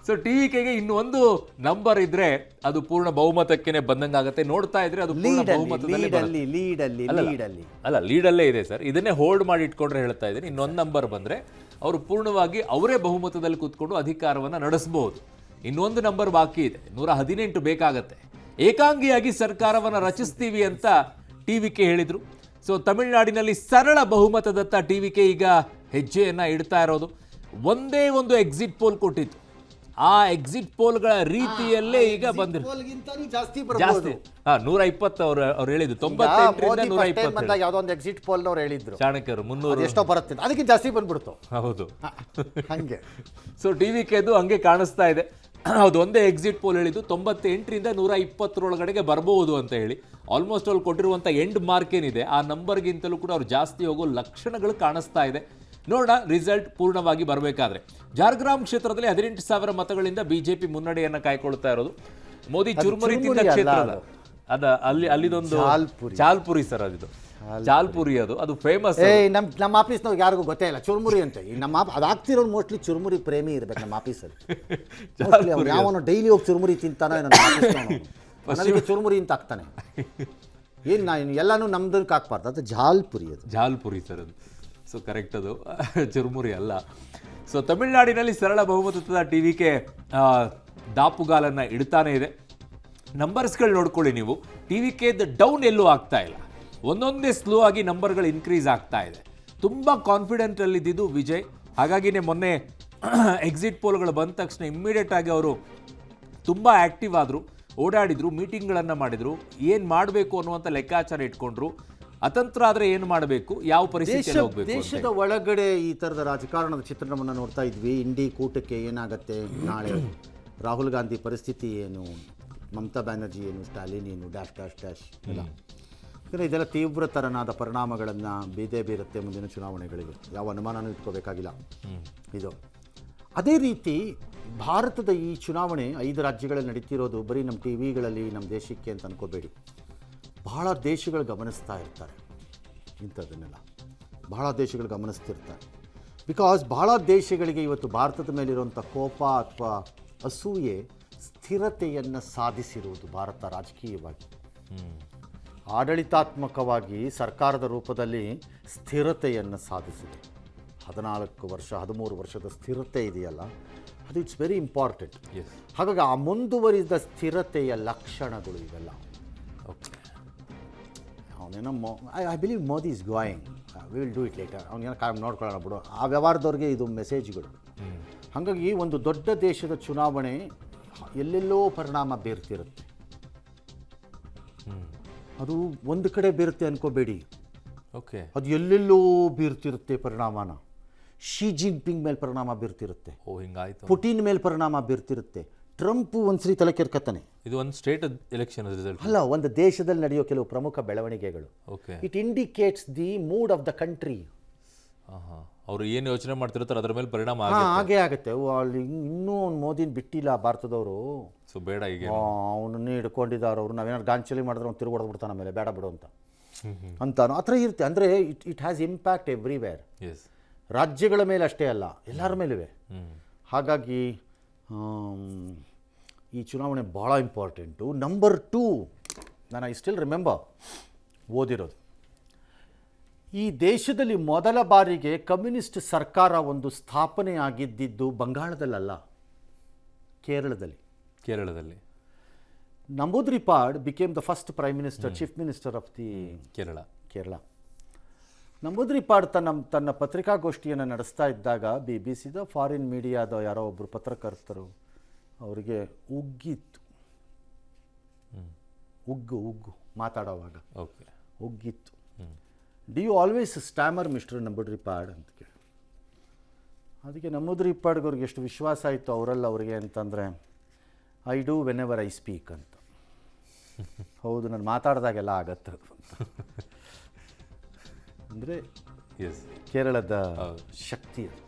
So ಟಿವಿಕೆಗೆ ಇನ್ನೊಂದು number ಇದ್ರೆ ಅದು ಪೂರ್ಣ ಬಹುಮತಕ್ಕೆ ಬಂದಂಗಾಗತ್ತೆ. ನೋಡ್ತಾ ಇದ್ರೆ ಅದು ಪೂರ್ಣ ಬಹುಮತದಲ್ಲಿ ಅಲ್ಲ, ಲೀಡಲ್ಲೇ ಇದೆ ಸರ್. ಇದನ್ನೇ ಹೋಲ್ಡ್ ಮಾಡಿ ಇಟ್ಕೊಂಡ್ರೆ ಹೇಳ್ತಾ ಇದ್ದೀನಿ. ಇನ್ನೊಂದು ನಂಬರ್ ಬಂದ್ರೆ ಅವರು ಪೂರ್ಣವಾಗಿ ಅವರೇ ಬಹುಮತದಲ್ಲಿ ಕೂತ್ಕೊಂಡು ಅಧಿಕಾರವನ್ನ ನಡೆಸಬಹುದು. ಇನ್ನೊಂದು ನಂಬರ್ ಬಾಕಿ ಇದೆ, 118 ಬೇಕಾಗತ್ತೆ. ಏಕಾಂಗಿಯಾಗಿ ಸರ್ಕಾರವನ್ನ ರಚಿಸ್ತೀವಿ ಅಂತ ಟಿವಿಕೆ ಹೇಳಿದ್ರು. ಸೊ ತಮಿಳುನಾಡಿನಲ್ಲಿ ಸರಳ ಬಹುಮತದತ್ತ ಟಿವಿಕೆ ಈಗ ಹೆಜ್ಜೆಯನ್ನ ಇಡ್ತಾ ಇರೋದು. ಒಂದೇ ಒಂದು ಎಕ್ಸಿಟ್ ಪೋಲ್ ಕೊಟ್ಟಿತ್ತು. ಆ ಎಕ್ಸಿಟ್ ಪೋಲ್ಗಳ ರೀತಿಯಲ್ಲೇ ಈಗ ಜಾಸ್ತಿ 120 ಅವ್ರು ಹೇಳಿದ್ರು. 98ರಿಂದ 120 ಯಾವುದೋ ಒಂದು ಎಕ್ಸಿಟ್ ಪೋಲ್ ಅವ್ರು ಹೇಳಿದ್ರು ಚಾಣಕ್ಯರು 300 ಎಷ್ಟೋ ಬರುತ್ತೆ, ಅದಕ್ಕೆ ಜಾಸ್ತಿ ಬಂದ್ಬಿಡ್ತು. ಹೌದು, ಹಂಗೆ. ಸೊ ಟಿವಿಕೆದು ಹಂಗೆ ಕಾಣಿಸ್ತಾ ಇದೆ. ಅದು ಒಂದೇ ಎಕ್ಸಿಟ್ ಪೋಲ್ ಹೇಳಿದ್ದು 98ರಿಂದ 120 ಬರಬಹುದು ಅಂತ ಹೇಳಿ. ಆಲ್ಮೋಸ್ಟ್ ಅವ್ರು ಕೊಟ್ಟಿರುವಂಥ ಎಂಡ್ ಮಾರ್ಕ್ ಏನಿದೆ ಆ ನಂಬರ್ಗಿಂತಲೂ ಕೂಡ ಅವ್ರು ಜಾಸ್ತಿ ಹೋಗೋ ಲಕ್ಷಣಗಳು ಕಾಣಿಸ್ತಾ ಇದೆ. ನೋಡೋಣ ರಿಸಲ್ಟ್ ಪೂರ್ಣವಾಗಿ ಬರಬೇಕಾದ್ರೆ. ಜಾರ್ಗ್ರಾಮ್ ಕ್ಷೇತ್ರದಲ್ಲಿ 18,000 ಮತಗಳಿಂದ ಬಿಜೆಪಿ ಮುನ್ನಡೆಯನ್ನ ಕಾಯ್ಕೊಳ್ತಾ ಇರೋದು. ಮೋದಿ ಚುರುಮುರಿ ತಿಂದ ಕ್ಷೇತ್ರ ಅಲ್ಲಿದೊಂದು ಚಾಲ್ಪುರಿ ಸರ್, ಅದು ಚಾಲ್ಪುರಿ, ಅದು ಫೇಮಸ್. ನಮ್ಮ ಆಫೀಸ್ನವ್ರಿಗೆ ಯಾರಿಗೂ ಗೊತ್ತೇ ಇಲ್ಲ ಚುರುಮುರಿ ಅಂತ. ನಮ್ಮ ಅದಾಗ್ತಿರೋದು ಮೋಸ್ಟ್ಲಿ ಚುರುಮುರಿ ಪ್ರೇಮಿ ಇರ್ಬೇಕು ನಮ್ಮ ಆಫೀಸಲ್ಲಿ. ಯಾವನು ಡೈಲಿ ಹೋಗಿ ಚುರುಮುರಿ ತಿಂತಾನೆ ನನಗೆ ಚುರುಮುರಿ ಅಂತ ಹಾಕ್ತಾನೆ. ಏನು ಎಲ್ಲಾನು ನಮ್ದಕ್ಕೆ ಹಾಕ್ಬಾರ್ದು, ಅದು ಜಾಲ್ಪುರಿ. ಅದು ಜಾಲ್ಪುರಿ ಸರ್ ಅದು. ಸೊ ಕರೆಕ್ಟ್, ಅದು ಚುರುಮುರಿ ಅಲ್ಲ. ಸೊ ತಮಿಳುನಾಡಿನಲ್ಲಿ ಸರಳ ಬಹುಮತದ ಟಿವಿಕೆ ದಾಪುಗಾಲನ್ನು ಇಡ್ತಾನೆ ಇದೆ. ನಂಬರ್ಸ್ಗಳು ನೋಡ್ಕೊಳ್ಳಿ ನೀವು. ಟಿವಿಕೆ ಡೌನ್ ಎಲ್ಲೂ ಆಗ್ತಾ ಇಲ್ಲ, ಒಂದೊಂದೇ ಸ್ಲೋ ಆಗಿ ನಂಬರ್ಗಳು ಇನ್ಕ್ರೀಸ್ ಆಗ್ತಾ ಇದೆ. ತುಂಬ ಕಾನ್ಫಿಡೆಂಟಲ್ಲಿ ಇದ್ದಿದ್ದು ವಿಜಯ್. ಹಾಗಾಗಿನೇ ಮೊನ್ನೆ ಎಕ್ಸಿಟ್ ಪೋಲ್ಗಳು ಬಂದ ತಕ್ಷಣ ಇಮ್ಮಿಡಿಯೇಟ್ ಆಗಿ ಅವರು ತುಂಬ ಆ್ಯಕ್ಟಿವ್ ಆದರು, ಓಡಾಡಿದ್ರು, ಮೀಟಿಂಗ್ಗಳನ್ನು ಮಾಡಿದರು, ಏನು ಮಾಡಬೇಕು ಅನ್ನುವಂಥ ಲೆಕ್ಕಾಚಾರ ಇಟ್ಕೊಂಡ್ರು. ಅತಂತ್ರ ಆದರೆ ಏನು ಮಾಡಬೇಕು, ಯಾವ ಪರಿಸ್ಥಿತಿಯಲ್ಲಿ ಹೋಗಬೇಕು. ದೇಶದ ಒಳಗಡೆ ಈ ಥರದ ರಾಜಕಾರಣದ ಚಿತ್ರಣವನ್ನು ನೋಡ್ತಾ ಇದ್ವಿ. ಇಂಡಿ ಕೂಟಕ್ಕೆ ಏನಾಗುತ್ತೆ ನಾಳೆ, ರಾಹುಲ್ ಗಾಂಧಿ ಪರಿಸ್ಥಿತಿ ಏನು, ಮಮತಾ ಬ್ಯಾನರ್ಜಿ ಏನು, ಸ್ಟಾಲಿನ್ ಏನು, ಡ್ಯಾಶ್ ಡ್ಯಾಶ್ ಡ್ಯಾಶ್ ಎಲ್ಲ. ಯಾಕಂದರೆ ಇದೆಲ್ಲ ತೀವ್ರತರನಾದ ಪರಿಣಾಮಗಳನ್ನು ಬೀರುತ್ತೆ ಮುಂದಿನ ಚುನಾವಣೆಗಳಿಗೆ, ಯಾವ ಅನುಮಾನನೂ ಇಟ್ಕೋಬೇಕಾಗಿಲ್ಲ ಇದು. ಅದೇ ರೀತಿ ಭಾರತದ ಈ ಚುನಾವಣೆ 5 ರಾಜ್ಯಗಳಲ್ಲಿ ನಡೀತಿರೋದು ಬರೀ ನಮ್ಮ ಟಿ ವಿಗಳಲ್ಲಿ ನಮ್ಮ ದೇಶಕ್ಕೆ ಅಂತ ಅನ್ಕೋಬೇಡಿ. ಬಹಳ ದೇಶಗಳು ಗಮನಿಸ್ತಾ ಇರ್ತಾರೆ ಇಂಥದ್ದನ್ನೆಲ್ಲ, ಬಹಳ ದೇಶಗಳು ಗಮನಿಸ್ತಿರ್ತಾರೆ. ಬಿಕಾಸ್ ಬಹಳ ದೇಶಗಳಿಗೆ ಇವತ್ತು ಭಾರತದ ಮೇಲಿರುವಂಥ ಕೋಪ ಅಥವಾ ಅಸೂಯೆ ಸ್ಥಿರತೆಯನ್ನು ಸಾಧಿಸಿರುವುದು ಭಾರತ ರಾಜಕೀಯವಾಗಿ, ಆಡಳಿತಾತ್ಮಕವಾಗಿ ಸರ್ಕಾರದ ರೂಪದಲ್ಲಿ ಸ್ಥಿರತೆಯನ್ನು ಸಾಧಿಸಿದೆ. 14 ವರ್ಷ 13 ವರ್ಷದ ಸ್ಥಿರತೆ ಇದೆಯಲ್ಲ, ಅದು ಇಟ್ಸ್ ವೆರಿ ಇಂಪಾರ್ಟೆಂಟ್. ಹಾಗಾಗಿ ಆ ಮುಂದುವರಿದ ಸ್ಥಿರತೆಯ ಲಕ್ಷಣಗಳು ಇವೆಲ್ಲ. ಅವನೇನೋ I believe Modi is going, we will do it later, ಅವನೇನೋ ನೋಡ್ಕೊಳ್ಳೋಣ ಬಿಡು, ಆ ವ್ಯವಹಾರದವ್ರಿಗೆ ಇದು ಮೆಸೇಜ್ಗಳು. ಹಾಗಾಗಿ ಒಂದು ದೊಡ್ಡ ದೇಶದ ಚುನಾವಣೆ ಎಲ್ಲೆಲ್ಲೋ ಪರಿಣಾಮ ಬೀರ್ತಿರುತ್ತೆ. ಅದು ಒಂದು ಕಡೆ ಬೀರುತ್ತೆ ಅನ್ಕೋಬೇಡಿ, ಓಕೆ, ಅದು ಎಲ್ಲೆಲ್ಲೋ ಬೀರ್ತಿರುತ್ತೆ ಪರಿಣಾಮನ. ಶಿ ಜಿನ್ಪಿಂಗ್ ಮೇಲೆ ಪರಿಣಾಮ ಬೀರ್ತಿರುತ್ತೆ, ಪುಟಿನ್ ಮೇಲೆ ಪರಿಣಾಮ ಬೀರ್ತಿರುತ್ತೆ. ಟ್ರಂಪ್ ಒಂದ್ಸರಿ ತಲೆ ಕೆರ್ಕತ್ತಾನೆ. ಇದು ಒಂದು ಸ್ಟೇಟ್ ಎಲೆಕ್ಷನ್ ರಿಸಲ್ಟ್ ಅಲ್ಲ, ಒಂದು ದೇಶದಲ್ಲಿ ನಡೆಯೋ ಕೆಲವು ಪ್ರಮುಖ ಬೆಳವಣಿಗೆಗಳು. It indicates the mood of the country. ಅವರು ಏನು ಯೋಚನೆ ಮಾಡ್ತಿರ್ತಾರೆ ಅದರ ಮೇಲೆ ಪರಿಣಾಮ ಹಾಗೆ ಆಗುತ್ತೆ. ಇನ್ನೂ ಅವ್ನು ಮೋದಿನ ಬಿಟ್ಟಿಲ್ಲ ಭಾರತದವರು. ಸೊ ಬೇಡ, ಈಗ ಅವನನ್ನೇ ಹಿಡ್ಕೊಂಡಿದ್ದಾರೆ ಅವರು. ನಾವೇನಾದ್ರು ಗಾಂಚಲಿ ಮಾಡಿದ್ರೆ ಅವ್ನು ತಿರುಗಿ ಹೊಡೆದ್ಬಿಡ್ತಾನೆ ಆಮೇಲೆ, ಬೇಡ ಬಿಡು ಅಂತಾನು ಆ ಥರ ಇರುತ್ತೆ. ಅಂದರೆ ಇಟ್ ಹ್ಯಾಸ್ ಇಂಪ್ಯಾಕ್ಟ್ ಎವ್ರಿವೇರ್. ರಾಜ್ಯಗಳ ಮೇಲೆ ಅಷ್ಟೇ ಅಲ್ಲ, ಎಲ್ಲರ ಮೇಲೂ. ಹಾಗಾಗಿ ಈ ಚುನಾವಣೆ ಭಾಳ ಇಂಪಾರ್ಟೆಂಟು. ನಂಬರ್ 2, ನಾನು ಐ ಸ್ಟಿಲ್ ರಿಮೆಂಬರ್ ಓದಿರೋದು, ಈ ದೇಶದಲ್ಲಿ ಮೊದಲ ಬಾರಿಗೆ ಕಮ್ಯುನಿಸ್ಟ್ ಸರ್ಕಾರ ಒಂದು ಸ್ಥಾಪನೆ ಆಗಿದ್ದಿದ್ದು ಬಂಗಾಳದಲ್ಲ, ಕೇರಳದಲ್ಲಿ. Namboodiripad became the first prime minister, chief minister of the Kerala. Namboodiripad ತನ್ನ ಪತ್ರಿಕಾಗೋಷ್ಠಿಯನ್ನು ನಡೆಸ್ತಾ ಇದ್ದಾಗ BBC ಫಾರಿನ್ ಮೀಡಿಯಾದ ಯಾರೋ ಒಬ್ಬರು ಪತ್ರಕರ್ತರು ಅವರಿಗೆ ಉಗ್ಗಿತ್ತು. ಉಗ್ಗು ಮಾತಾಡೋವಾಗ ಉಗ್ಗಿತ್ತು. ಡಿ ಯು ಆಲ್ವೇಸ್ ಸ್ಟ್ಯಾಮರ್ ಮಿಸ್ಟರ್ ನಂಬೂದ್ರಿಪಾಡ್ ಅಂತ ಕೇಳಿ. ಅದಕ್ಕೆ ನಂಬೂದ್ರಿಪಾಡ್ಗೆ ಅವ್ರಿಗೆ ಎಷ್ಟು ವಿಶ್ವಾಸ ಆಯಿತು ಅವರಿಗೆ ಅಂತಂದರೆ, I do when ever I speak ಅಂತ. ಹೌದು, ನಾನು ಮಾತಾಡಿದಾಗೆಲ್ಲ ಆಗತ್ತೆ ಅದು ಅಂತ. ಅಂದರೆ ಕೇರಳದ ಶಕ್ತಿ ಅದು.